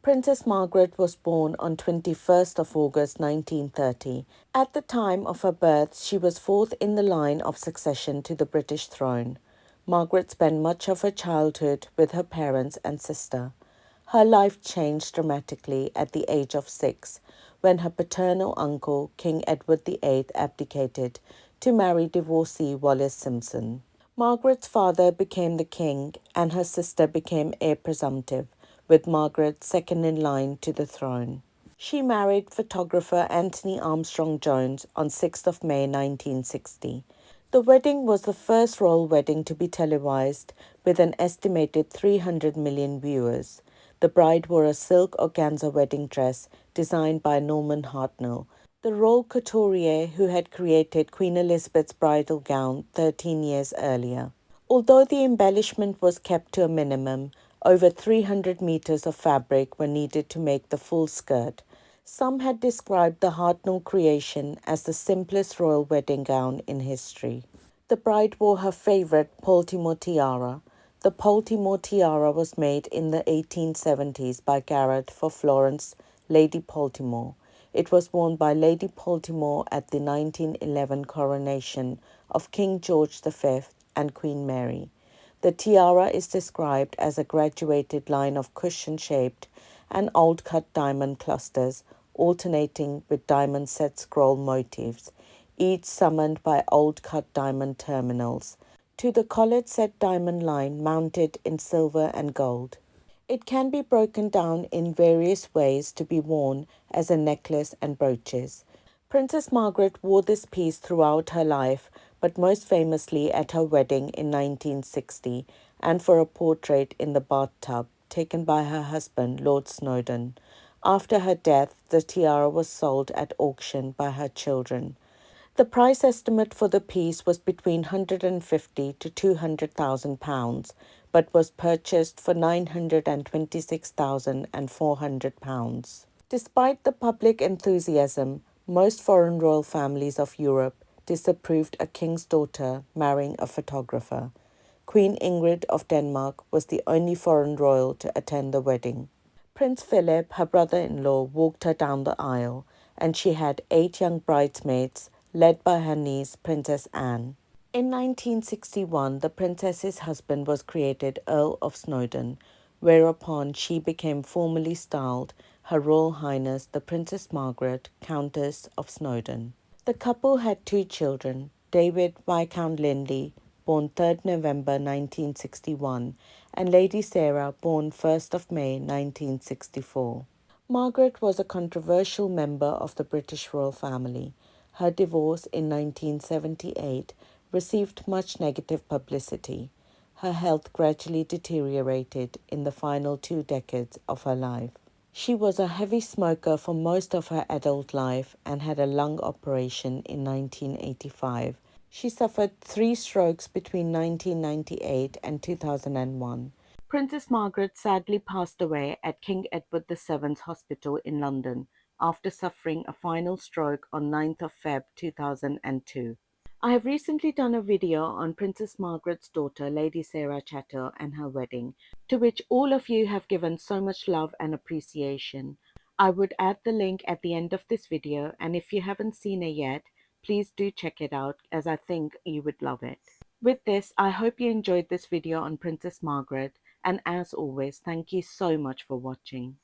Princess Margaret was born on 21st of August 1930. At the time of her birth, she was fourth in the line of succession to the British throne. Margaret spent much of her childhood with her parents and sister. Her life changed dramatically at the age of 6, when her paternal uncle, King Edward VIII, abdicated to marry divorcee Wallis Simpson. Margaret's father became the king, and her sister became heir presumptive, with Margaret second in line to the throne. She married photographer Anthony Armstrong Jones on 6th of May 1960. The wedding was the first royal wedding to be televised, with an estimated 300 million viewers. The bride wore a silk organza wedding dress designed by Norman Hartnell, the royal couturier who had created Queen Elizabeth's bridal gown 13 years earlier. Although the embellishment was kept to a minimum, over 300 meters of fabric were needed to make the full skirt. Some had described the Hartnell creation as the simplest royal wedding gown in history. The bride wore her favorite Baltimore tiara. The Baltimore tiara was made in the 1870s by Garrett for Florence, Lady Baltimore. It was worn by Lady Baltimore at the 1911 coronation of King George V and Queen Mary. The tiara is described as a graduated line of cushion-shaped and old-cut diamond clusters alternating with diamond set scroll motifs, each summoned by old-cut diamond terminals, to the collared set diamond line mounted in silver and gold. It can be broken down in various ways to be worn as a necklace and brooches. Princess Margaret wore this piece throughout her life, but most famously at her wedding in 1960 and for a portrait in the bathtub taken by her husband, Lord Snowdon. After her death, the tiara was sold at auction by her children. The price estimate for the piece was between 150 to 200,000 pounds, but was purchased for 926,400 pounds. Despite the public enthusiasm, most foreign royal families of Europe disapproved a king's daughter marrying a photographer. Queen Ingrid of Denmark was the only foreign royal to attend the wedding. Prince Philip, her brother-in-law, walked her down the aisle, and she had 8 young bridesmaids, led by her niece, Princess Anne. In 1961, the princess's husband was created Earl of Snowdon, whereupon she became formally styled Her Royal Highness the Princess Margaret, Countess of Snowdon. The couple had 2 children, David Viscount Linley, born 3rd November 1961, and Lady Sarah, born 1st of May 1964. Margaret was a controversial member of the British royal family. Her divorce in 1978 received much negative publicity. Her health gradually deteriorated in the final 2 decades of her life. She was a heavy smoker for most of her adult life and had a lung operation in 1985. She suffered 3 strokes between 1998 and 2001. Princess Margaret sadly passed away at King Edward VII's Hospital in London after suffering a final stroke on 9th of Feb 2002. I have recently done a video on Princess Margaret's daughter, Lady Sarah Chatto, and her wedding, to which all of you have given so much love and appreciation. I would add the link at the end of this video, and if you haven't seen it yet, please do check it out, as I think you would love it. With this, I hope you enjoyed this video on Princess Margaret, and as always, thank you so much for watching.